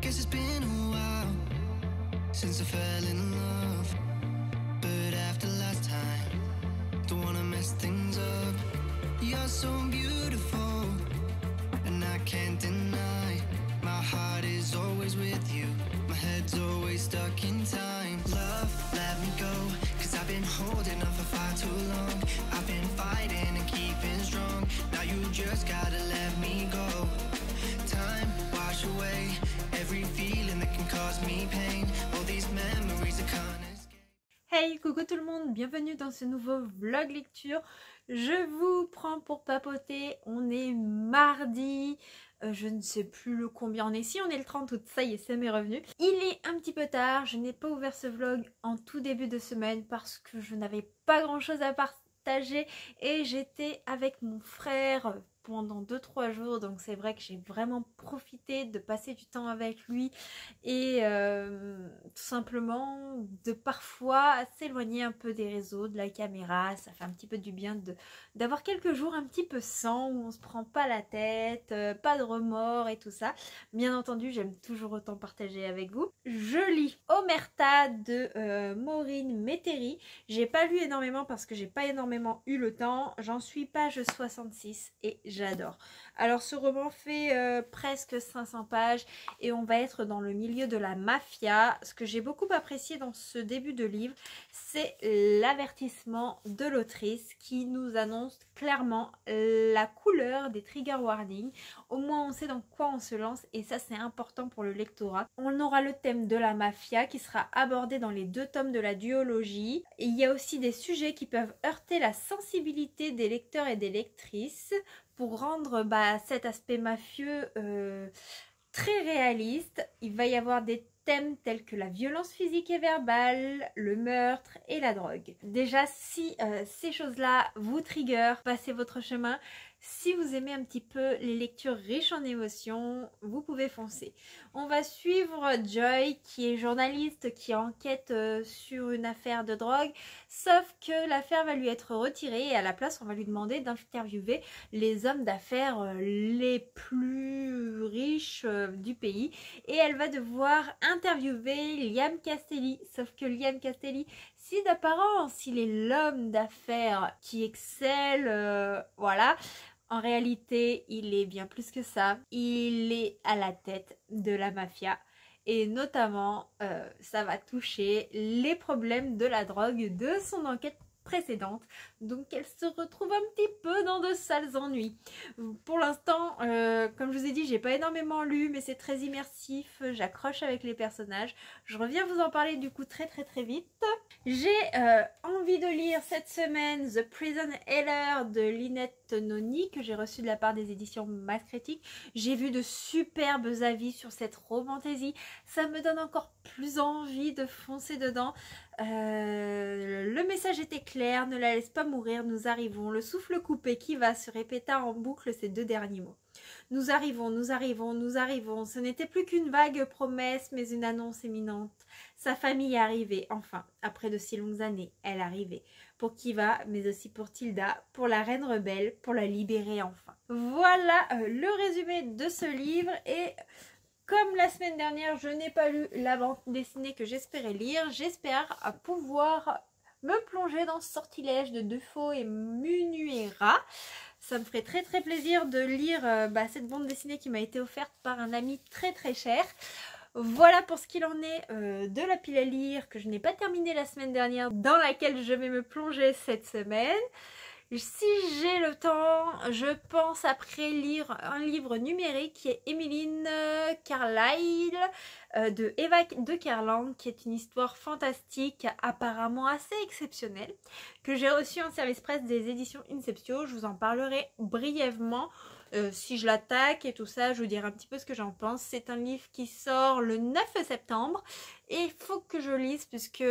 guess it's been a while since I fell in love, but after last time, don't wanna mess things up. You're so beautiful, and I can't deny. My heart is always with you, my head's always stuck in time. Love, let me go, cause I've been holding on for far too long. I've been fighting and keeping strong, now you just gotta let me go. Time, wash away every feeling that can cause me pain. All these memories I can't escape. Hey, coucou tout le monde, bienvenue dans ce nouveau vlog lecture. Je vous prends pour papoter, on est mardi, je ne sais plus le combien on est, si on est le 30 août, ça y est, ça m'est revenu. Il est un petit peu tard, je n'ai pas ouvert ce vlog en tout début de semaine parce que je n'avais pas grand chose à partager et j'étais avec mon frère pendant 2-3 jours, donc c'est vrai que j'ai vraiment profité de passer du temps avec lui et tout simplement de parfois s'éloigner un peu des réseaux, de la caméra. Ça fait un petit peu du bien d'avoir quelques jours un petit peu sans, où on se prend pas la tête, pas de remords et tout ça. Bien entendu, j'aime toujours autant partager avec vous. Je lis Omerta de Maureen Métairie. J'ai pas lu énormément parce que j'ai pas énormément eu le temps. J'en suis page 66 et j'adore. Alors ce roman fait presque 500 pages et on va être dans le milieu de la mafia. Ce que j'ai beaucoup apprécié dans ce début de livre, c'est l'avertissement de l'autrice qui nous annonce clairement la couleur des trigger warnings. Au moins on sait dans quoi on se lance et ça c'est important pour le lectorat. On aura le thème de la mafia qui sera abordé dans les 2 tomes de la duologie. Et il y a aussi des sujets qui peuvent heurter la sensibilité des lecteurs et des lectrices pour rendre cet aspect mafieux très réaliste. Il va y avoir des thèmes tels que la violence physique et verbale, le meurtre et la drogue. Déjà, si ces choses-là vous trigger, passez votre chemin. Si vous aimez un petit peu les lectures riches en émotions, vous pouvez foncer. On va suivre Joy qui est journaliste, qui enquête sur une affaire de drogue, sauf que l'affaire va lui être retirée et à la place on va lui demander d'interviewer les hommes d'affaires les plus riches du pays et elle va devoir interviewer Liam Castelli, sauf que Liam Castelli, si d'apparence il est l'homme d'affaires qui excelle, voilà, en réalité il est bien plus que ça. Il est à la tête de la mafia et notamment ça va toucher les problèmes de la drogue de son enquête précédente, donc elle se retrouve un petit peu dans de sales ennuis. Pour l'instant, comme je vous ai dit, j'ai pas énormément lu, mais c'est très immersif, j'accroche avec les personnages. Je reviens vous en parler du coup très vite. J'ai envie de lire cette semaine The Prison Healer de Lynette Noni, que j'ai reçu de la part des éditions Mass Critique. J'ai vu de superbes avis sur cette romantaisie, ça me donne encore plus envie de foncer dedans. Le message était clair, ne la laisse pas mourir, nous arrivons, le souffle coupé qui va se répéta en boucle ces 2 derniers mots. Nous arrivons, nous arrivons, nous arrivons, ce n'était plus qu'une vague promesse mais une annonce imminente. Sa famille est arrivée, enfin, après de si longues années, elle arrivait. Pour Kiva, mais aussi pour Tilda, pour la reine rebelle, pour la libérer enfin. Voilà le résumé de ce livre et... Comme la semaine dernière, je n'ai pas lu la bande dessinée que j'espérais lire, j'espère pouvoir me plonger dans ce sortilège de Defoe et Munuera. Ça me ferait très plaisir de lire cette bande dessinée qui m'a été offerte par un ami très cher. Voilà pour ce qu'il en est de la pile à lire que je n'ai pas terminée la semaine dernière, dans laquelle je vais me plonger cette semaine. Si j'ai le temps, je pense après lire un livre numérique qui est Emmeline Carlyle de Eva de Kerland, qui est une histoire fantastique apparemment assez exceptionnelle, que j'ai reçue en service presse des éditions Inceptio. Je vous en parlerai brièvement. Si je l'attaque et tout ça, je vous dirai un petit peu ce que j'en pense. C'est un livre qui sort le 9 septembre et il faut que je lise puisque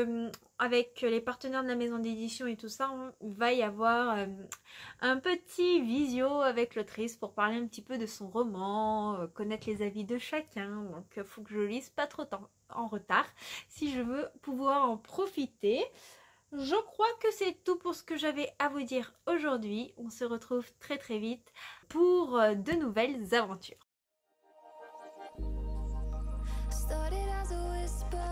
avec les partenaires de la maison d'édition et tout ça, il va y avoir un petit visio avec l'autrice pour parler un petit peu de son roman, connaître les avis de chacun. Donc il faut que je lise pas trop en retard si je veux pouvoir en profiter. Je crois que c'est tout pour ce que j'avais à vous dire aujourd'hui. On se retrouve très vite pour de nouvelles aventures. Started as a whisper,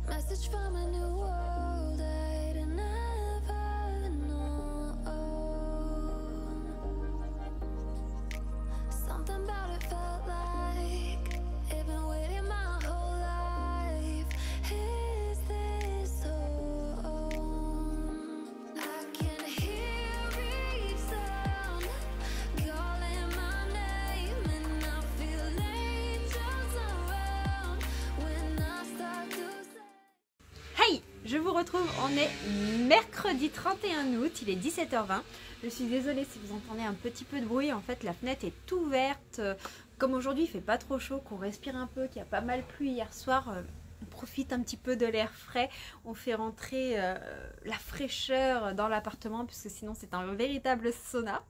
message from a new world I'd never known. Something about it felt like it'd been waiting my whole life. Is this home? I can hear each sound calling my name, and I feel angels around when I start to say. Hey, je vous retrouve, on est mercredi 31 août, il est 17h20. Je suis désolée si vous entendez un petit peu de bruit, en fait la fenêtre est ouverte. Comme aujourd'hui il fait pas trop chaud, qu'on respire un peu, qu'il y a pas mal plu hier soir, on profite un petit peu de l'air frais, on fait rentrer la fraîcheur dans l'appartement puisque sinon c'est un véritable sauna.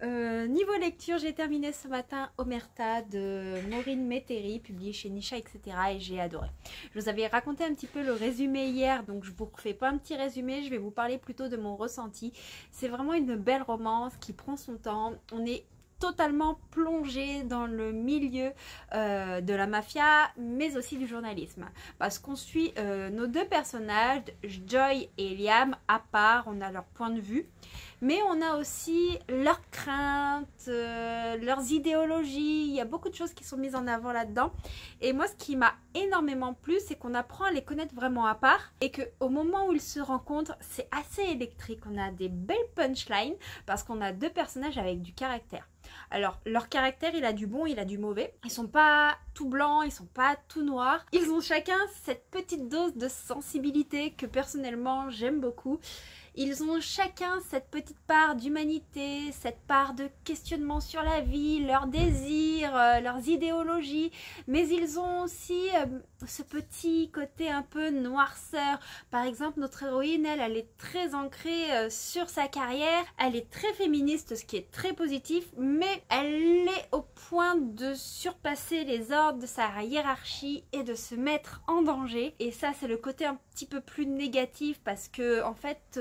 Niveau lecture, j'ai terminé ce matin Omerta de Maureen Métairie, publié chez Nisha, etc. et j'ai adoré. Je vous avais raconté un petit peu le résumé hier, donc je vous refais pas un petit résumé, je vais vous parler plutôt de mon ressenti. C'est vraiment une belle romance qui prend son temps, on est totalement plongé dans le milieu de la mafia mais aussi du journalisme parce qu'on suit nos deux personnages, Joy et Liam, à part, on a leur point de vue mais on a aussi leurs craintes, leurs idéologies, il y a beaucoup de choses qui sont mises en avant là-dedans et moi ce qui m'a énormément plu c'est qu'on apprend à les connaître vraiment à part et qu'au moment où ils se rencontrent c'est assez électrique, on a des belles punchlines parce qu'on a deux personnages avec du caractère. Alors leur caractère il a du bon, il a du mauvais, ils sont pas tout blancs, ils sont pas tout noirs, ils ont chacun cette petite dose de sensibilité que personnellement j'aime beaucoup. Ils ont chacun cette petite part d'humanité, cette part de questionnement sur la vie, leurs désirs, leurs idéologies, mais ils ont aussi ce petit côté un peu noirceur. Par exemple, notre héroïne, elle est très ancrée sur sa carrière, elle est très féministe, ce qui est très positif, mais elle est au point de surpasser les ordres de sa hiérarchie et de se mettre en danger. Et ça, c'est le côté un petit peu plus négatif parce que, en fait,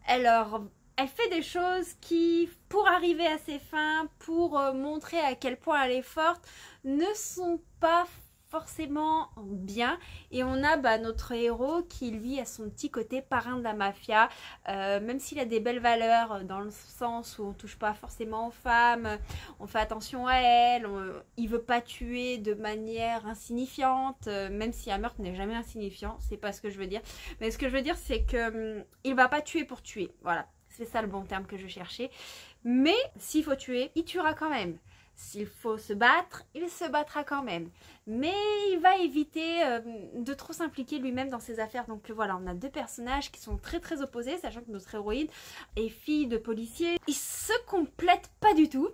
elle fait des choses qui, pour arriver à ses fins, pour montrer à quel point elle est forte, ne sont pas forcément bien. Et on a notre héros qui lui a son petit côté parrain de la mafia, même s'il a des belles valeurs dans le sens où on touche pas forcément aux femmes, on fait attention à elles, il veut pas tuer de manière insignifiante, même si un meurtre n'est jamais insignifiant, c'est pas ce que je veux dire, mais ce que je veux dire c'est que il va pas tuer pour tuer, voilà, c'est ça le bon terme que je cherchais, mais s'il faut tuer, il tuera quand même. S'il faut se battre, il se battra quand même. Mais il va éviter de trop s'impliquer lui-même dans ses affaires. Donc voilà, on a deux personnages qui sont très très opposés, sachant que notre héroïne est fille de policier. Ils se complètent pas du tout.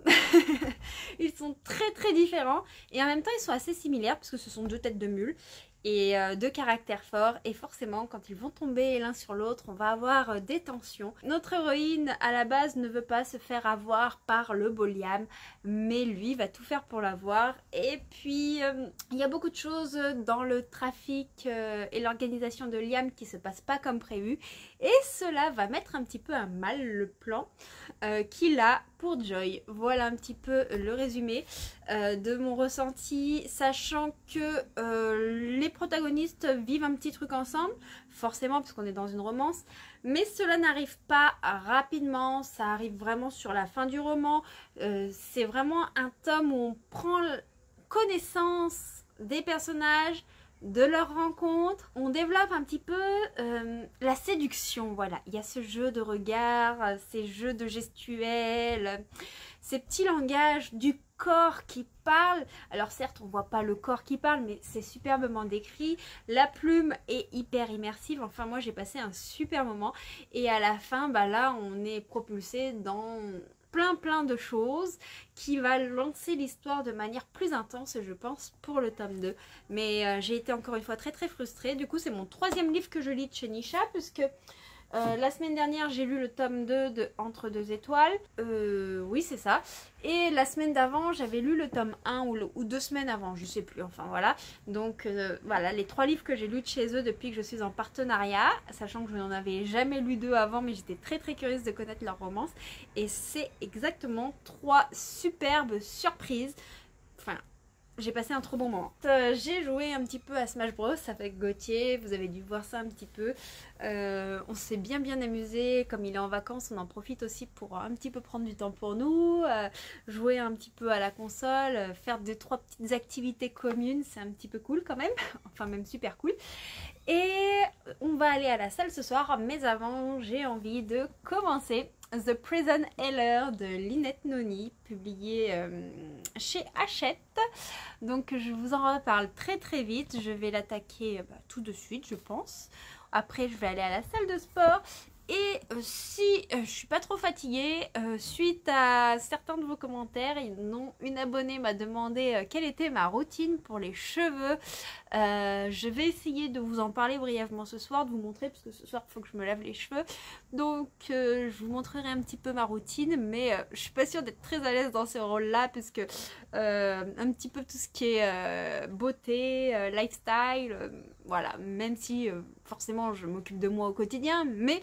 Ils sont très très différents. Et en même temps, ils sont assez similaires, parce que ce sont deux têtes de mule. Et deux caractères forts, et forcément quand ils vont tomber l'un sur l'autre on va avoir des tensions. Notre héroïne à la base ne veut pas se faire avoir par le beau Liam, mais lui va tout faire pour l'avoir. Et puis il y a beaucoup de choses dans le trafic et l'organisation de Liam qui se passe pas comme prévu, et cela va mettre un petit peu à mal le plan qu'il a pour Joy. Voilà un petit peu le résumé de mon ressenti, sachant que les protagonistes vivent un petit truc ensemble, forcément parce qu'on est dans une romance, mais cela n'arrive pas rapidement, ça arrive vraiment sur la fin du roman. C'est vraiment un tome où on prend connaissance des personnages, de leur rencontre, on développe un petit peu la séduction, voilà, il y a ce jeu de regard, ces jeux de gestuels, ces petits langages du corps qui parle. Alors certes on voit pas le corps qui parle, mais c'est superbement décrit, la plume est hyper immersive, enfin moi j'ai passé un super moment, et à la fin là on est propulsé dans plein de choses qui va lancer l'histoire de manière plus intense, je pense, pour le tome 2. Mais j'ai été encore une fois très frustrée. Du coup c'est mon troisième livre que je lis de chez Nisha, puisque la semaine dernière j'ai lu le tome 2 de Entre deux étoiles, oui c'est ça, et la semaine d'avant j'avais lu le tome 1 ou 2 semaines avant, je sais plus, enfin voilà. Donc voilà les 3 livres que j'ai lus de chez eux depuis que je suis en partenariat, sachant que je n'en avais jamais lu 2 avant, mais j'étais très curieuse de connaître leur romance, et c'est exactement 3 superbes surprises. Enfin j'ai passé un trop bon moment. J'ai joué un petit peu à Smash Bros avec Gauthier, vous avez dû voir ça un petit peu. On s'est bien amusé, comme il est en vacances, on en profite aussi pour un petit peu prendre du temps pour nous, jouer un petit peu à la console, faire 2-3 petites activités communes, c'est un petit peu cool quand même, enfin même super cool. Et on va aller à la salle ce soir, mais avant j'ai envie de commencer The Prison Healer de Lynette Noni, publié chez Hachette. Donc je vous en reparle très vite, je vais l'attaquer tout de suite je pense. Après je vais aller à la salle de sport. Et si je suis pas trop fatiguée, suite à certains de vos commentaires, une abonnée m'a demandé quelle était ma routine pour les cheveux. Je vais essayer de vous en parler brièvement ce soir, de vous montrer, parce que ce soir il faut que je me lave les cheveux. Donc je vous montrerai un petit peu ma routine, mais je suis pas sûre d'être très à l'aise dans ce rôle-là, parce que un petit peu tout ce qui est beauté, lifestyle, voilà, même si forcément je m'occupe de moi au quotidien, mais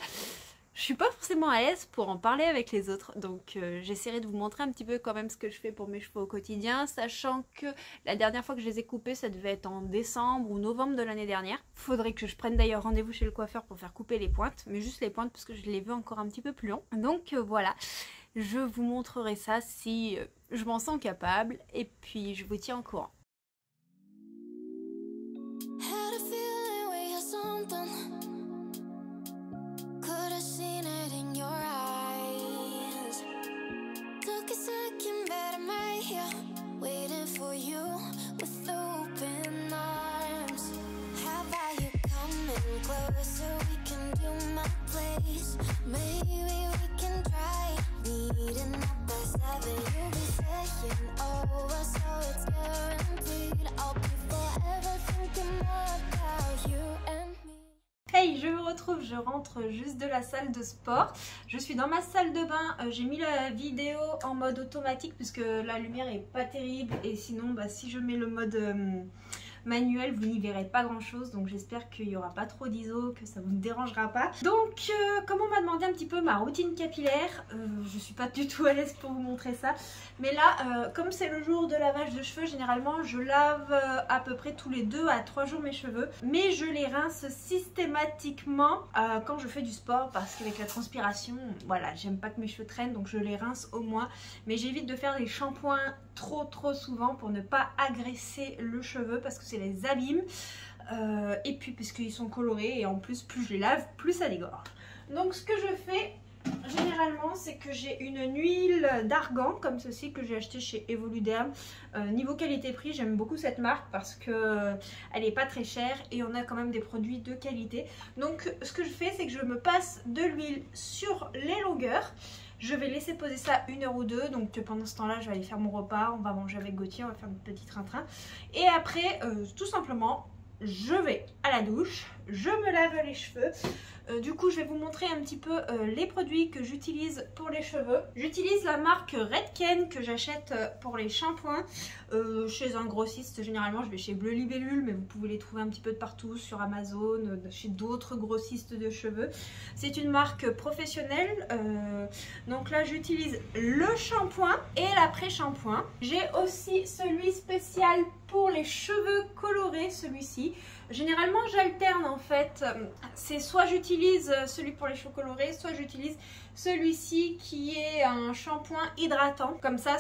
je suis pas forcément à l'aise pour en parler avec les autres, donc j'essaierai de vous montrer un petit peu quand même ce que je fais pour mes cheveux au quotidien, sachant que la dernière fois que je les ai coupés, ça devait être en décembre ou novembre de l'année dernière. Faudrait que je prenne d'ailleurs rendez-vous chez le coiffeur pour faire couper les pointes, mais juste les pointes parce que je les veux encore un petit peu plus longs. Donc voilà, je vous montrerai ça si je m'en sens capable, et puis je vous tiens au courant. Hey, je me retrouve, je rentre juste de la salle de sport. Je suis dans ma salle de bain, j'ai mis la vidéo en mode automatique puisque la lumière est pas terrible, et sinon si je mets le mode manuel vous n'y verrez pas grand chose, donc j'espère qu'il n'y aura pas trop d'ISO, que ça vous ne dérangera pas. Donc comme on m'a demandé un petit peu ma routine capillaire, je suis pas du tout à l'aise pour vous montrer ça, mais là comme c'est le jour de lavage de cheveux, généralement je lave à peu près tous les 2 à 3 jours mes cheveux, mais je les rince systématiquement quand je fais du sport, parce qu'avec la transpiration, voilà, j'aime pas que mes cheveux traînent, donc je les rince au moins, mais j'évite de faire les shampoings trop souvent pour ne pas agresser le cheveu, parce que c'est les abîme, et puis puisqu'ils sont colorés, et en plus plus je les lave plus ça dégorge. Donc ce que je fais généralement, c'est que j'ai une huile d'argan comme ceci que j'ai acheté chez Evoluderm. Niveau qualité-prix, j'aime beaucoup cette marque parce que elle est pas très chère et on a quand même des produits de qualité. Donc ce que je fais, c'est que je me passe de l'huile sur les longueurs. Je vais laisser poser ça 1 heure ou 2, donc pendant ce temps-là, je vais aller faire mon repas, on va manger avec Gauthier, on va faire un petit train-train. Et après, tout simplement, je vais à la douche, je me lave les cheveux. Du coup, je vais vous montrer un petit peu les produits que j'utilise pour les cheveux. J'utilise la marque Redken que j'achète pour les shampoings chez un grossiste. Généralement, je vais chez Bleu Libellule, mais vous pouvez les trouver un petit peu de partout, sur Amazon, chez d'autres grossistes de cheveux. C'est une marque professionnelle. Donc là, j'utilise le shampoing et l'après-shampoing. J'ai aussi celui spécial pour les cheveux colorés, celui-ci. Généralement, j'alterne en fait. C'est soit j'utilise celui pour les cheveux colorés, soit j'utilise celui-ci qui est un shampoing hydratant. Comme ça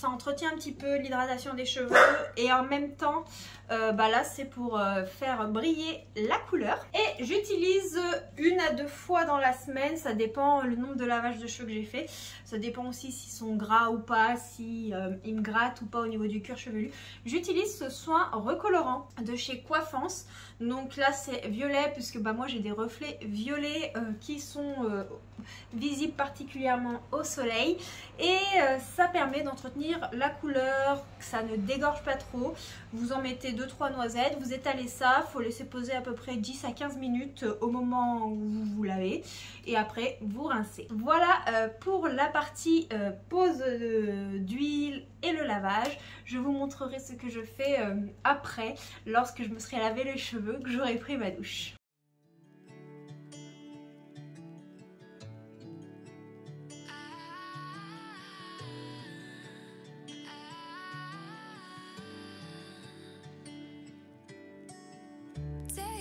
entretient un petit peu l'hydratation des cheveux, et en même temps, là c'est pour faire briller la couleur. Et j'utilise 1 à 2 fois dans la semaine, ça dépend le nombre de lavages de cheveux que j'ai fait. Ça dépend aussi s'ils sont gras ou pas, si ils me grattent ou pas au niveau du cuir chevelu. J'utilise ce soin recolorant de chez Coiffance. Donc là c'est violet, puisque moi j'ai des reflets violets qui sont visibles particulièrement au soleil, et ça permet d'entretenir la couleur, que ça ne dégorge pas trop. Vous en mettez 2-3 noisettes, vous étalez ça, il faut laisser poser à peu près 10 à 15 minutes au moment où vous vous lavez, et après vous rincez. Voilà pour la partie pose d'huile et le lavage. Je vous montrerai ce que je fais après, lorsque je me serai lavé les cheveux, que j'aurai pris ma douche.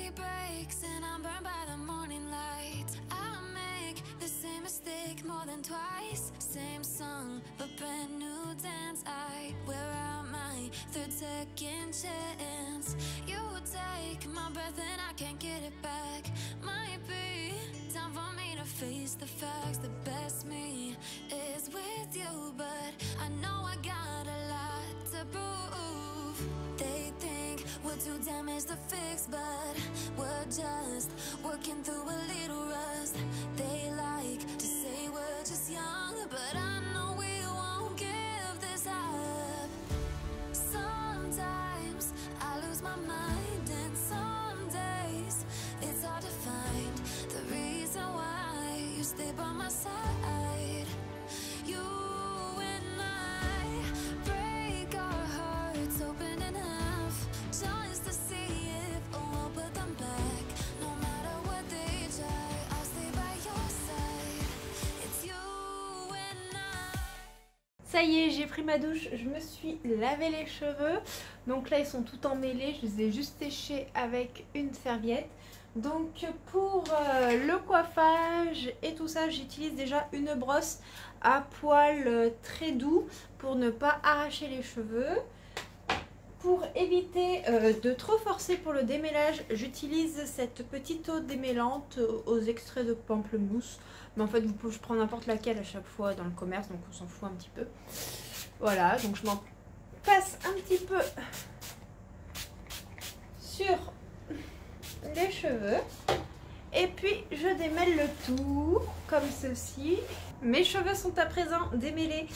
day breaks and I'm burned by the morning light. I make the same mistake more than twice. Same song, but brand new dance. I wear out my third second chance. You take my breath and I can't get it back. Might be time for me to face the facts. The best me is with you, but I know I got a lot to prove. They think we're too damaged to fix, but we're just working through a little rust. They like to say we're just young, but I know we won't give this up. Sometimes I lose my mind, and some days it's hard to find the reason why you stay by my side. You and I break our hearts open in half, just to see if we'll put them back. No matter what they try, I'll stay by your side. It's you and I. Ça y est, j'ai pris ma douche, je me suis lavé les cheveux. Donc là, ils sont tout emmêlés, je les ai juste séchés avec une serviette. Donc pour le coiffage et tout ça, j'utilise déjà une brosse à poil très doux pour ne pas arracher les cheveux. Pour éviter de trop forcer pour le démêlage, j'utilise cette petite eau démêlante aux extraits de pamplemousse. Mais en fait, vous pouvez prendre n'importe laquelle à chaque fois dans le commerce, donc on s'en fout un petit peu. Voilà, donc je m'en passe un petit peu sur les cheveux. Et puis je démêle le tout comme ceci. Mes cheveux sont à présent démêlés.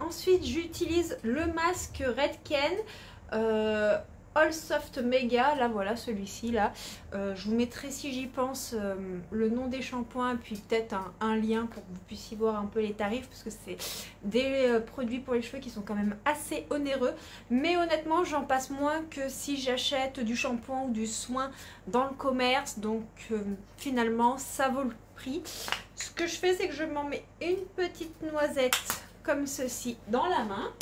Ensuite j'utilise le masque Redken All Soft Mega. Là voilà, celui-ci là. Je vous mettrai, si j'y pense, le nom des shampoings, puis peut-être un lien pour que vous puissiez voir un peu les tarifs, parce que c'est des produits pour les cheveux qui sont quand même assez onéreux. Mais honnêtement, j'en passe moins que si j'achète du shampoing ou du soin dans le commerce. Donc finalement, ça vaut le prix. Ce que je fais, c'est que je m'en mets une petite noisette comme ceci dans la main.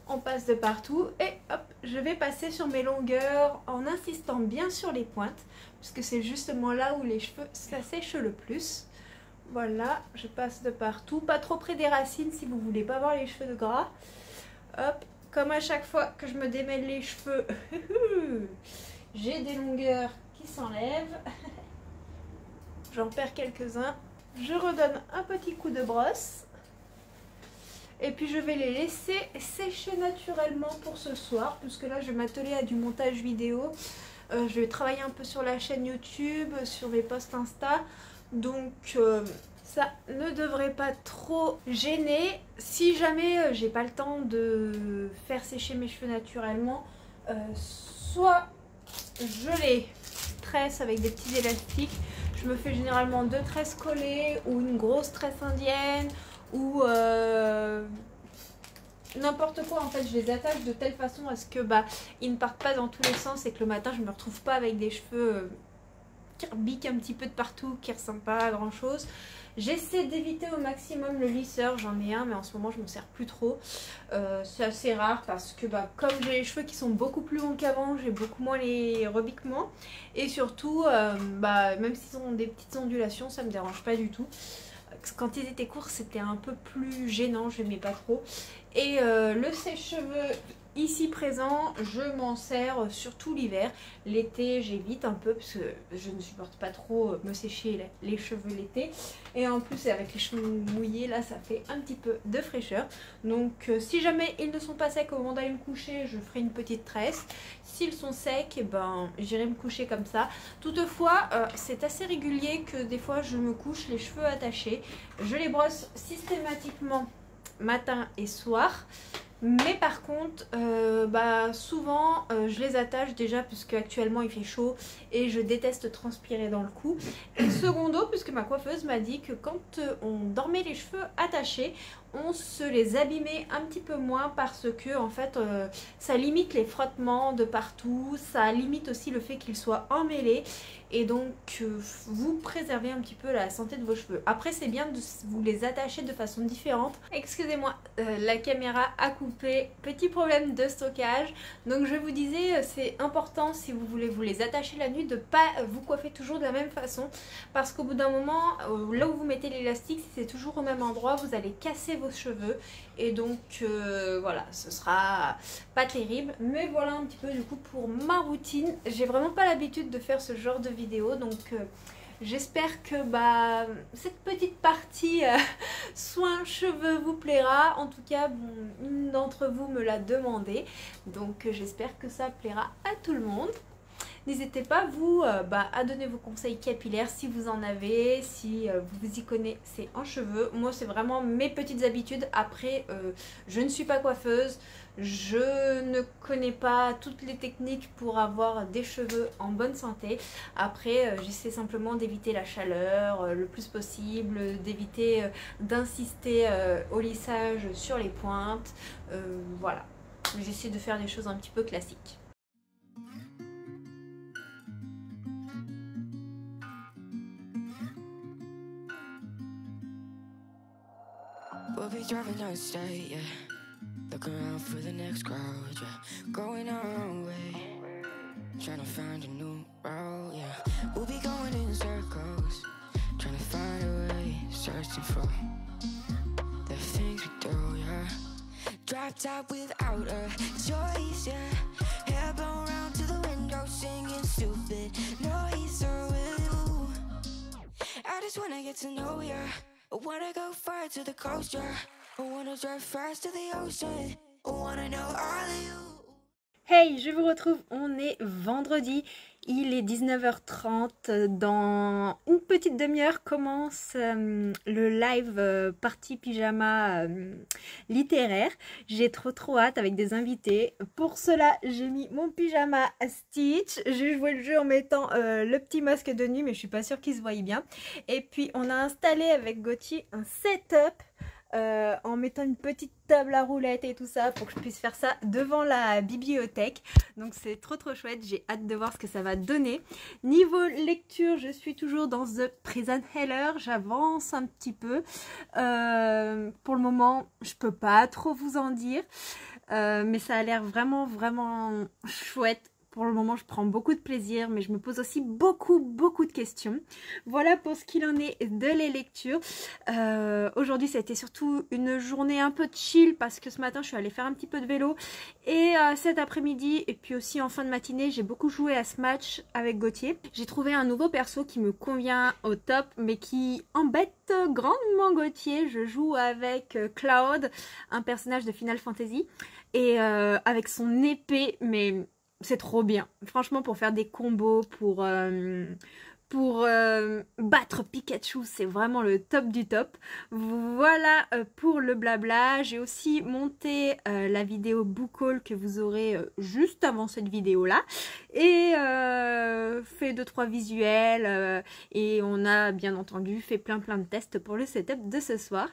On passe de partout et hop, je vais passer sur mes longueurs en insistant bien sur les pointes, puisque c'est justement là où les cheveux s'assèchent le plus. Voilà, je passe de partout, pas trop près des racines si vous voulez pas avoir les cheveux de gras. Hop, comme à chaque fois que je me démêle les cheveux, j'ai des longueurs qui s'enlèvent. J'en perds quelques-uns. Je redonne un petit coup de brosse. Et puis je vais les laisser sécher naturellement pour ce soir, puisque là je vais m'atteler à du montage vidéo. Je vais travailler un peu sur la chaîne YouTube, sur mes posts Insta. Donc ça ne devrait pas trop gêner. Si jamais j'ai pas le temps de faire sécher mes cheveux naturellement, soit je les tresse avec des petits élastiques. Je me fais généralement 2 tresses collées ou une grosse tresse indienne, ou n'importe quoi. En fait, je les attache de telle façon à ce que ils ne partent pas dans tous les sens et que le matin je me retrouve pas avec des cheveux qui rebiquent un petit peu de partout, qui ressemblent pas à grand chose. J'essaie d'éviter au maximum le lisseur, j'en ai un mais en ce moment je m'en sers plus trop. C'est assez rare parce que comme j'ai les cheveux qui sont beaucoup plus longs qu'avant, j'ai beaucoup moins les rebiquements. Et surtout, même s'ils ont des petites ondulations, ça me dérange pas du tout. Quand ils étaient courts, c'était un peu plus gênant, je n'aimais pas trop. Et le sèche-cheveux ici présent, je m'en sers surtout l'hiver. L'été, j'évite un peu parce que je ne supporte pas trop me sécher les cheveux l'été. Et en plus, avec les cheveux mouillés, là, ça fait un petit peu de fraîcheur. Donc, si jamais ils ne sont pas secs au moment d'aller me coucher, je ferai une petite tresse. S'ils sont secs, j'irai me coucher comme ça. Toutefois, c'est assez régulier que des fois, je me couche les cheveux attachés. Je les brosse systématiquement matin et soir. Mais par contre, souvent je les attache déjà puisque actuellement il fait chaud et je déteste transpirer dans le cou. Et secondo, puisque ma coiffeuse m'a dit que quand on dormait les cheveux attachés, on se les abîmait un petit peu moins parce que en fait ça limite les frottements de partout, ça limite aussi le fait qu'ils soient emmêlés et donc vous préservez un petit peu la santé de vos cheveux. Après c'est bien de vous les attacher de façon différente. Excusez-moi, la caméra a coupé, petit problème de stockage. Donc je vous disais, c'est important si vous voulez vous les attacher la nuit de pas vous coiffer toujours de la même façon, parce qu'au bout d'un moment, là où vous mettez l'élastique, si c'est toujours au même endroit, vous allez casser vos cheveux et donc voilà, ce sera pas terrible. Mais voilà un petit peu du coup pour ma routine. J'ai vraiment pas l'habitude de faire ce genre de vidéo, donc j'espère que cette petite partie soin cheveux vous plaira. En tout cas, une d'entre vous me l'a demandé, donc j'espère que ça plaira à tout le monde. N'hésitez pas vous à donner vos conseils capillaires si vous en avez, si vous vous y connaissez en cheveux. Moi c'est vraiment mes petites habitudes. Après je ne suis pas coiffeuse, je ne connais pas toutes les techniques pour avoir des cheveux en bonne santé. Après j'essaie simplement d'éviter la chaleur le plus possible, d'éviter d'insister au lissage sur les pointes. Voilà, j'essaie de faire des choses un petit peu classiques. We'll be driving down the state, yeah. Look around for the next crowd, yeah. Going our own way, trying to find a new route, yeah. We'll be going in circles, trying to find a way, searching for the things we do, yeah. Drop top without a choice, yeah. Hair blown round to the window, singing stupid noise with you. I just wanna get to know ya. I wanna go far to the coast, yeah. I wanna drive fast to the ocean. I wanna know all of you. Hey, je vous retrouve, on est vendredi, il est 19h30, dans une petite demi-heure commence le live partie pyjama littéraire. J'ai trop hâte avec des invités. Pour cela, j'ai mis mon pyjama Stitch. J'ai joué le jeu en mettant le petit masque de nuit, mais je suis pas sûre qu'il se voyait bien. Et puis on a installé avec Gauthier un setup. En mettant une petite table à roulettes et tout ça pour que je puisse faire ça devant la bibliothèque. Donc c'est trop chouette, j'ai hâte de voir ce que ça va donner. Niveau lecture, je suis toujours dans The Prison Healer, j'avance un petit peu. Pour le moment, je peux pas trop vous en dire, mais ça a l'air vraiment chouette. Pour le moment, je prends beaucoup de plaisir, mais je me pose aussi beaucoup de questions. Voilà pour ce qu'il en est de les lectures. Aujourd'hui, ça a été surtout une journée un peu chill parce que ce matin, je suis allée faire un petit peu de vélo. Et cet après-midi, et puis aussi en fin de matinée, j'ai beaucoup joué à Smash avec Gauthier. J'ai trouvé un nouveau perso qui me convient au top, mais qui embête grandement Gauthier. Je joue avec Cloud, un personnage de Final Fantasy, et avec son épée, mais... c'est trop bien, franchement, pour faire des combos, pour battre Pikachu, c'est vraiment le top du top. Voilà pour le blabla. J'ai aussi monté la vidéo book haul que vous aurez juste avant cette vidéo là, et fait 2-3 visuels, et on a bien entendu fait plein de tests pour le setup de ce soir.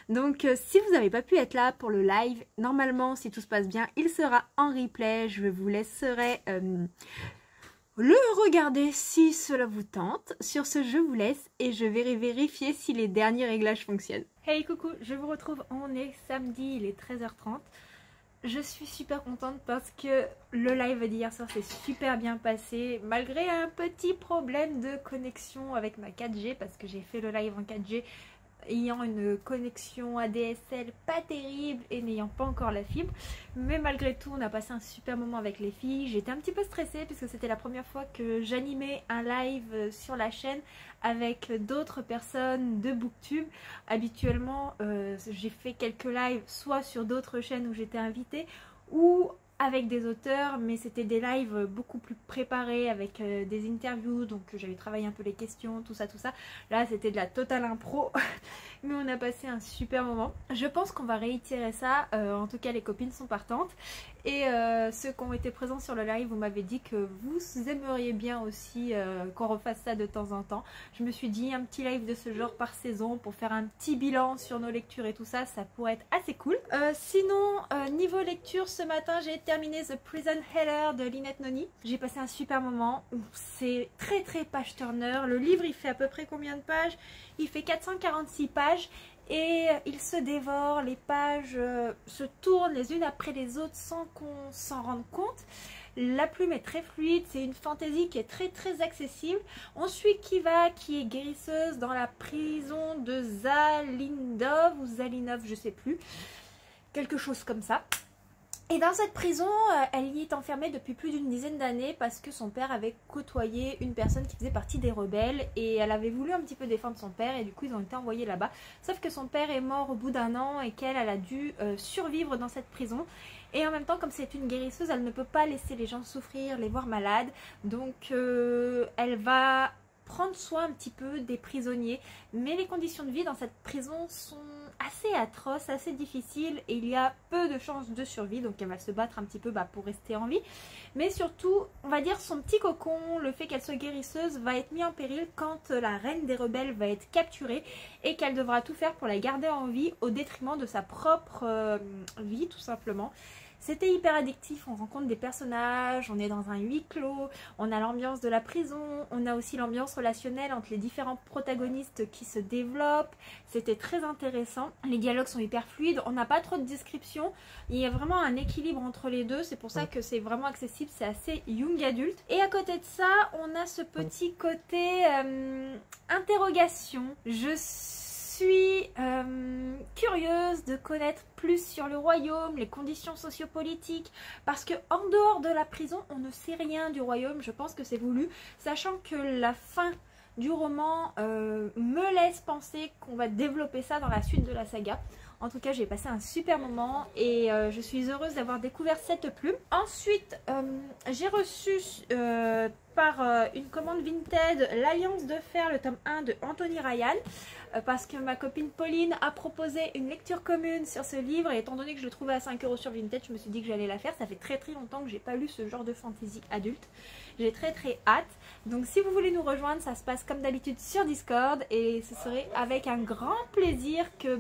Donc si vous n'avez pas pu être là pour le live, normalement si tout se passe bien il sera en replay. Je vous laisserai le regarder si cela vous tente. Sur ce, je vous laisse et je vais vérifier si les derniers réglages fonctionnent. Hey coucou, je vous retrouve, on est samedi, il est 13h30. Je suis super contente parce que le live d'hier soir s'est super bien passé, malgré un petit problème de connexion avec ma 4G, parce que j'ai fait le live en 4G ayant une connexion ADSL pas terrible et n'ayant pas encore la fibre. Mais malgré tout, on a passé un super moment avec les filles. J'étais un petit peu stressée puisque c'était la première fois que j'animais un live sur la chaîne avec d'autres personnes de Booktube. Habituellement, j'ai fait quelques lives soit sur d'autres chaînes où j'étais invitée ou avec des auteurs, mais c'était des lives beaucoup plus préparés avec des interviews, donc j'avais travaillé un peu les questions, tout ça. Là c'était de la totale impro mais on a passé un super moment. Je pense qu'on va réitérer ça, en tout cas les copines sont partantes. Et ceux qui ont été présents sur le live, vous m'avez dit que vous aimeriez bien aussi qu'on refasse ça de temps en temps. Je me suis dit un petit live de ce genre par saison pour faire un petit bilan sur nos lectures et tout ça, ça pourrait être assez cool. Sinon, niveau lecture, ce matin j'ai terminé The Prison Healer de Lynette Noni. J'ai passé un super moment, c'est très page turner. Le livre il fait à peu près combien de pages? Il fait 446 pages. Et il se dévore, les pages se tournent les unes après les autres sans qu'on s'en rende compte. La plume est très fluide, c'est une fantaisie qui est très accessible. On suit Kiva qui est guérisseuse dans la prison de Zalindov ou Zalinov, je sais plus. Quelque chose comme ça. Et dans cette prison, elle y est enfermée depuis plus d'une dizaine d'années parce que son père avait côtoyé une personne qui faisait partie des rebelles et elle avait voulu un petit peu défendre son père et du coup ils ont été envoyés là-bas. Sauf que son père est mort au bout d'un an et qu'elle a dû survivre dans cette prison. Et en même temps, comme c'est une guérisseuse, elle ne peut pas laisser les gens souffrir, les voir malades. Donc elle va prendre soin un petit peu des prisonniers. Mais les conditions de vie dans cette prison sont assez atroces, assez difficiles et il y a peu de chances de survie. Donc elle va se battre un petit peu pour rester en vie. Mais surtout, on va dire son petit cocon, le fait qu'elle soit guérisseuse va être mis en péril quand la reine des rebelles va être capturée et qu'elle devra tout faire pour la garder en vie au détriment de sa propre vie tout simplement. C'était hyper addictif, on rencontre des personnages, on est dans un huis clos, on a l'ambiance de la prison, on a aussi l'ambiance relationnelle entre les différents protagonistes qui se développent. C'était très intéressant, les dialogues sont hyper fluides, on n'a pas trop de descriptions, il y a vraiment un équilibre entre les deux, c'est pour ça que c'est vraiment accessible, c'est assez young adulte. Et à côté de ça, on a ce petit côté interrogation. Je suis curieuse de connaître plus sur le royaume, les conditions sociopolitiques, parce que en dehors de la prison, on ne sait rien du royaume. Je pense que c'est voulu, sachant que la fin du roman me laisse penser qu'on va développer ça dans la suite de la saga. En tout cas, j'ai passé un super moment et je suis heureuse d'avoir découvert cette plume. Ensuite, j'ai reçu par une commande Vinted l'Alliance de Fer, le tome 1 de Anthony Ryan, parce que ma copine Pauline a proposé une lecture commune sur ce livre et étant donné que je le trouvais à 5 € sur Vinted, je me suis dit que j'allais la faire. Ça fait très longtemps que j'ai pas lu ce genre de fantasy adulte. J'ai très hâte. Donc si vous voulez nous rejoindre, ça se passe comme d'habitude sur Discord et ce serait avec un grand plaisir que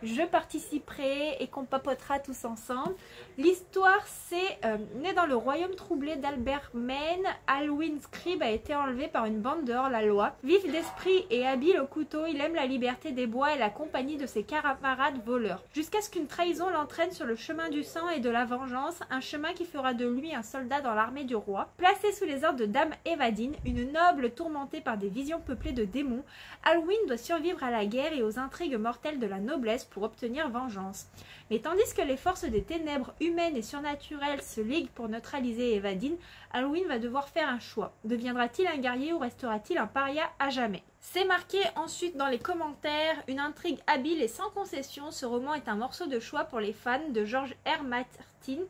je participerai et qu'on papotera tous ensemble. L'histoire c'est né dans le royaume troublé d'Albert Maine. Alwyn Scribe a été enlevé par une bande de hors-la-loi. Vif d'esprit et habile au couteau, il aime la liberté des bois et la compagnie de ses camarades voleurs. Jusqu'à ce qu'une trahison l'entraîne sur le chemin du sang et de la vengeance, un chemin qui fera de lui un soldat dans l'armée du roi. Placé sous les ordres de Dame Evadine, une noble tourmentée par des visions peuplées de démons, Alwyn doit survivre à la guerre et aux intrigues mortelles de la noblesse pour obtenir vengeance. Mais tandis que les forces des ténèbres humaines et surnaturelles se liguent pour neutraliser Evadine, Alwyn va devoir faire un choix. Deviendra-t-il un guerrier ou restera-t-il un paria à jamais? C'est marqué ensuite dans les commentaires, une intrigue habile et sans concession. Ce roman est un morceau de choix pour les fans de George R. Martin.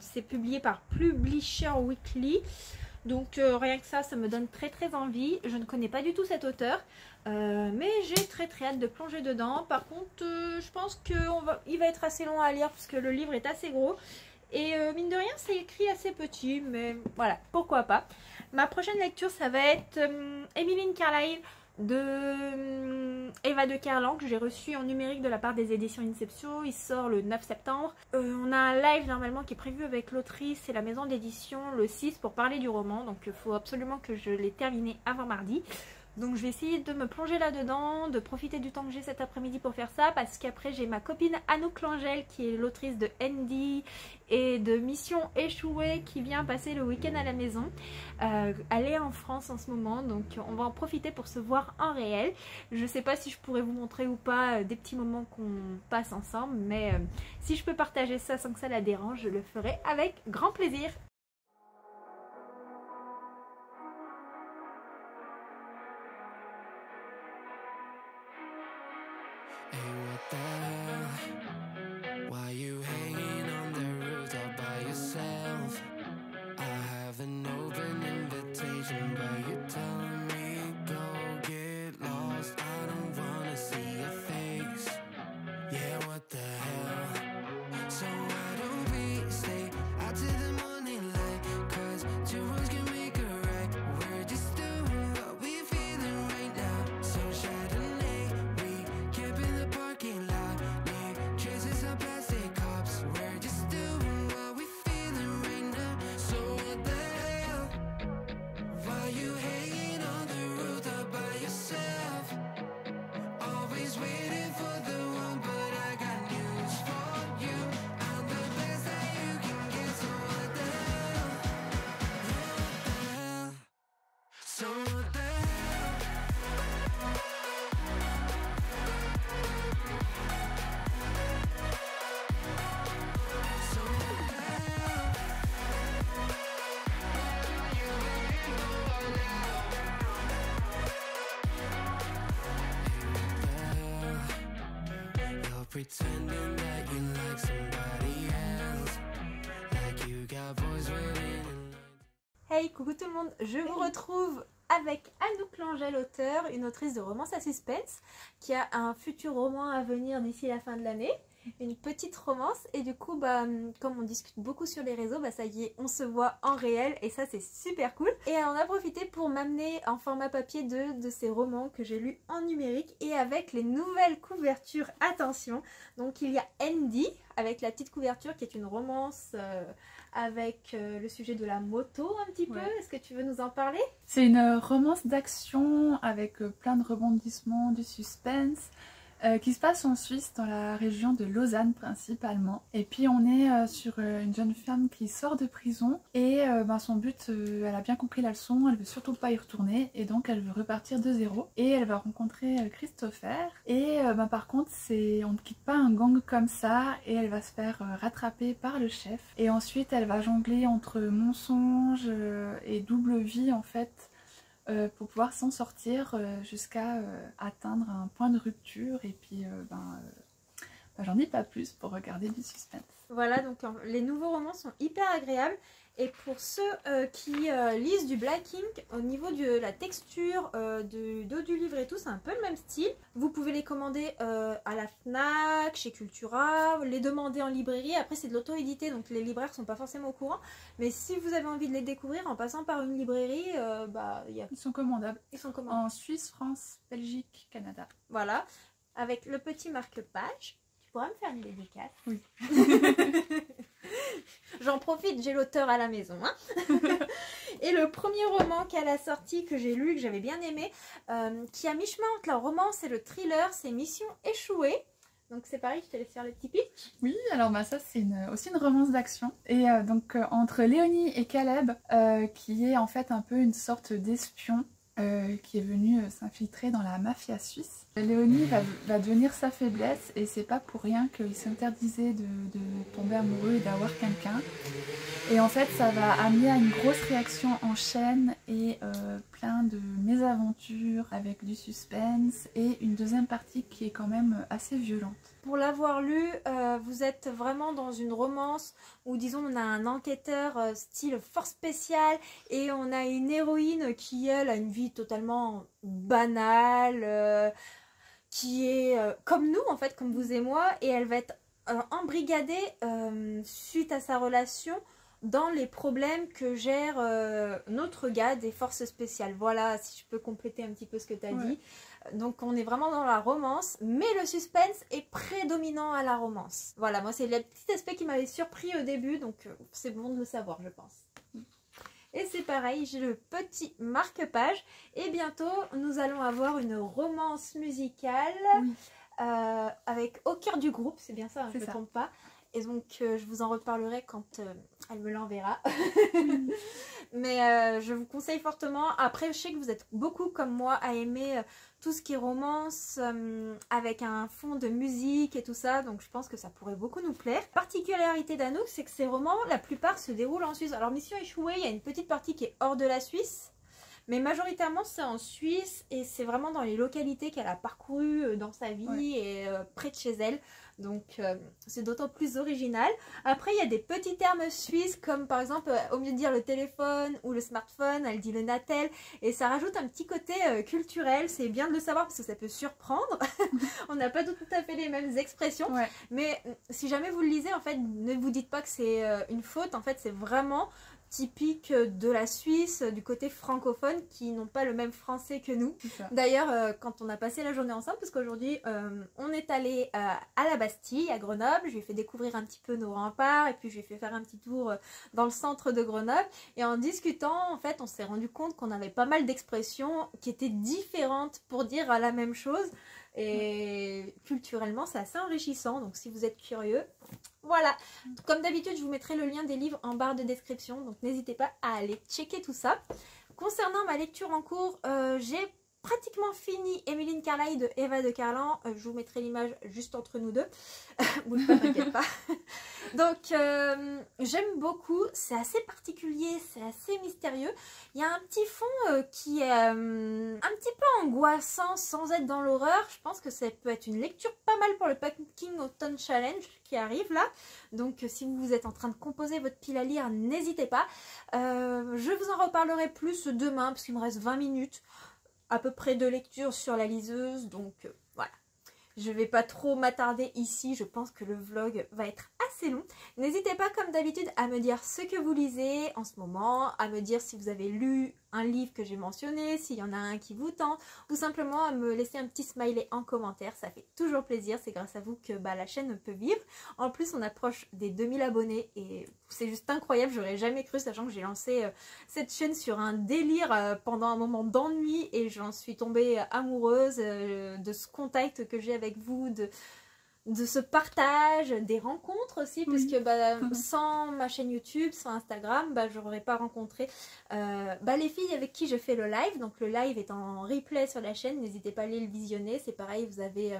C'est publié par Publisher Weekly. Donc rien que ça me donne très envie. Je ne connais pas du tout cet auteur, mais j'ai très hâte de plonger dedans. Par contre, je pense qu'il va être assez long à lire parce que le livre est assez gros. Et mine de rien, c'est écrit assez petit, mais voilà, pourquoi pas. Ma prochaine lecture, ça va être Emmeline Carlyle de Eva de Kerlan, que j'ai reçu en numérique de la part des éditions Inception. Il sort le 9 septembre. On a un live normalement qui est prévu avec l'autrice et la maison d'édition le 6 pour parler du roman. Donc il faut absolument que je l'ai terminé avant mardi. Donc je vais essayer de me plonger là-dedans, de profiter du temps que j'ai cet après-midi pour faire ça, parce qu'après j'ai ma copine Anouk Langel qui est l'autrice de Andy et de Mission échouée qui vient passer le week-end à la maison. Elle est en France en ce moment, donc on va en profiter pour se voir en réel. Je sais pas si je pourrais vous montrer ou pas des petits moments qu'on passe ensemble, mais si je peux partager ça sans que ça la dérange, je le ferai avec grand plaisir. Hey, what the hell? Why you hanging on the roof all by yourself? I have an open invitation, but you're telling me go get lost. I don't wanna see your face. pretending that you like somebody else, like you got boys waiting in line. Hey, coucou tout le monde, je vous retrouve avec Anouk Langel, auteure, une autrice de romance à suspense, qui a un futur roman à venir d'ici la fin de l'année. Une petite romance et du coup comme on discute beaucoup sur les réseaux, ça y est, on se voit en réel et ça c'est super cool. Et elle en a profité pour m'amener en format papier de ces romans que j'ai lus en numérique et avec les nouvelles couvertures, attention. Donc il y a Andy avec la petite couverture qui est une romance avec le sujet de la moto un petit peu. Est-ce que tu veux nous en parler? C'est une romance d'action avec plein de rebondissements, du suspense. Qui se passe en Suisse, dans la région de Lausanne principalement. Et puis on est sur une jeune femme qui sort de prison et son but, elle a bien compris la leçon, elle veut surtout pas y retourner et donc elle veut repartir de zéro. Et elle va rencontrer Christopher et par contre on ne quitte pas un gang comme ça et elle va se faire rattraper par le chef. Et ensuite elle va jongler entre mensonges et double vie en fait, pour pouvoir s'en sortir jusqu'à atteindre un point de rupture. Et puis j'en dis pas plus pour regarder du suspense. Voilà, donc les nouveaux romans sont hyper agréables. Et pour ceux qui lisent du Black Ink, au niveau de la texture, du dos du livre et tout, c'est un peu le même style. Vous pouvez les commander à la Fnac, chez Cultura, les demander en librairie. Après c'est de l'auto-édité, donc les libraires sont pas forcément au courant. Mais si vous avez envie de les découvrir en passant par une librairie, Ils sont commandables. Ils sont commandables. En Suisse, France, Belgique, Canada. Voilà, avec le petit marque-page. Tu pourras me faire une dédicace? Oui. J'en profite, j'ai l'auteur à la maison. Et le premier roman qu'elle a sorti, que j'ai lu, que j'avais bien aimé, qui a mi-chemin entre la romance et le thriller, c'est Mission échouée. Donc c'est pareil, je te laisse faire le petit pitch. Oui, alors ça c'est aussi une romance d'action. Et entre Léonie et Caleb, qui est en fait un peu une sorte d'espion, qui est venu s'infiltrer dans la mafia suisse. Léonie va devenir sa faiblesse et c'est pas pour rien qu'il s'interdisait de tomber amoureux et d'avoir quelqu'un. Et en fait ça va amener à une grosse réaction en chaîne et plein de mésaventures avec du suspense et une deuxième partie qui est quand même assez violente. Pour l'avoir lu, vous êtes vraiment dans une romance où disons on a un enquêteur style force spéciale et on a une héroïne qui elle a une vie totalement banale, qui est comme nous en fait, comme vous et moi, et elle va être embrigadée suite à sa relation dans les problèmes que gère notre gars des forces spéciales. Voilà, si je peux compléter un petit peu ce que tu as dit. Donc on est vraiment dans la romance, mais le suspense est prédominant à la romance. Voilà, moi c'est le petit aspect qui m'avait surpris au début, donc c'est bon de le savoir, je pense. Et c'est pareil, j'ai le petit marque-page et bientôt nous allons avoir une romance musicale avec Au cœur du groupe, c'est bien ça, hein, je ne me trompe pas. Et donc je vous en reparlerai quand elle me l'enverra. Mais je vous conseille fortement. Après je sais que vous êtes beaucoup comme moi à aimer tout ce qui est romance avec un fond de musique et tout ça. Donc je pense que ça pourrait beaucoup nous plaire. Particularité d'Anouk, c'est que ces romans, la plupart se déroulent en Suisse. Alors Mission échouée, il y a une petite partie qui est hors de la Suisse. Mais majoritairement c'est en Suisse et c'est vraiment dans les localités qu'elle a parcourues dans sa vie et près de chez elle. Donc c'est d'autant plus original. Après il y a des petits termes suisses comme par exemple au lieu de dire le téléphone ou le smartphone, elle dit le Natel. Et ça rajoute un petit côté culturel. C'est bien de le savoir parce que ça peut surprendre. On n'a pas tout à fait les mêmes expressions. Mais si jamais vous le lisez, en fait, ne vous dites pas que c'est une faute. En fait c'est vraiment typique de la Suisse, du côté francophone, qui n'ont pas le même français que nous. D'ailleurs, quand on a passé la journée ensemble, parce qu'aujourd'hui on est allé à la Bastille, à Grenoble, je lui ai fait découvrir un petit peu nos remparts, et puis je lui ai fait faire un petit tour dans le centre de Grenoble, et en discutant, en fait, on s'est rendu compte qu'on avait pas mal d'expressions qui étaient différentes pour dire la même chose, et culturellement c'est assez enrichissant, donc si vous êtes curieux, voilà. Comme d'habitude je vous mettrai le lien des livres en barre de description, donc n'hésitez pas à aller checker tout ça. Concernant ma lecture en cours, j'ai pratiquement fini Emmeline Carlyle de Eva de Carlan. Je vous mettrai l'image juste entre nous deux. Bouge pas, t'inquiète pas. Donc j'aime beaucoup, c'est assez particulier, c'est assez mystérieux. Il y a un petit fond qui est un petit peu angoissant sans être dans l'horreur. Je pense que ça peut être une lecture pas mal pour le Packing Autumn Challenge qui arrive là. Donc si vous êtes en train de composer votre pile à lire, n'hésitez pas. Je vous en reparlerai plus demain parce qu'il me reste 20 minutes à peu près de lecture sur la liseuse. Donc voilà. Je ne vais pas trop m'attarder ici, je pense que le vlog va être assez long. N'hésitez pas comme d'habitude à me dire ce que vous lisez en ce moment, à me dire si vous avez lu un livre que j'ai mentionné, s'il y en a un qui vous tente, ou simplement à me laisser un petit smiley en commentaire, ça fait toujours plaisir, c'est grâce à vous que la chaîne peut vivre. En plus on approche des 2000 abonnés et c'est juste incroyable, j'aurais jamais cru, sachant que j'ai lancé cette chaîne sur un délire pendant un moment d'ennui et j'en suis tombée amoureuse de ce contact que j'ai avec vous, de ce partage, des rencontres aussi, oui. Puisque sans ma chaîne YouTube, sans Instagram, je n'aurais pas rencontré les filles avec qui je fais le live. Donc le live est en replay sur la chaîne, n'hésitez pas à aller le visionner. C'est pareil, vous avez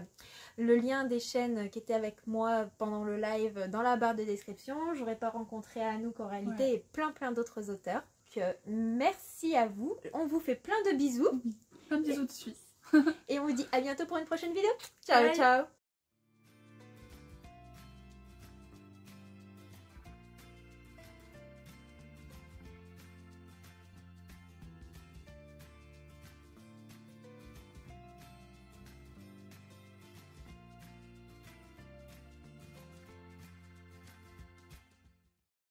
le lien des chaînes qui étaient avec moi pendant le live dans la barre de description. J'aurais pas rencontré Anouk en réalité, ouais. Et plein d'autres auteurs. Donc, merci à vous, on vous fait plein de bisous. Plein de bisous de Suisse. Et on vous dit à bientôt pour une prochaine vidéo. Ciao, ciao.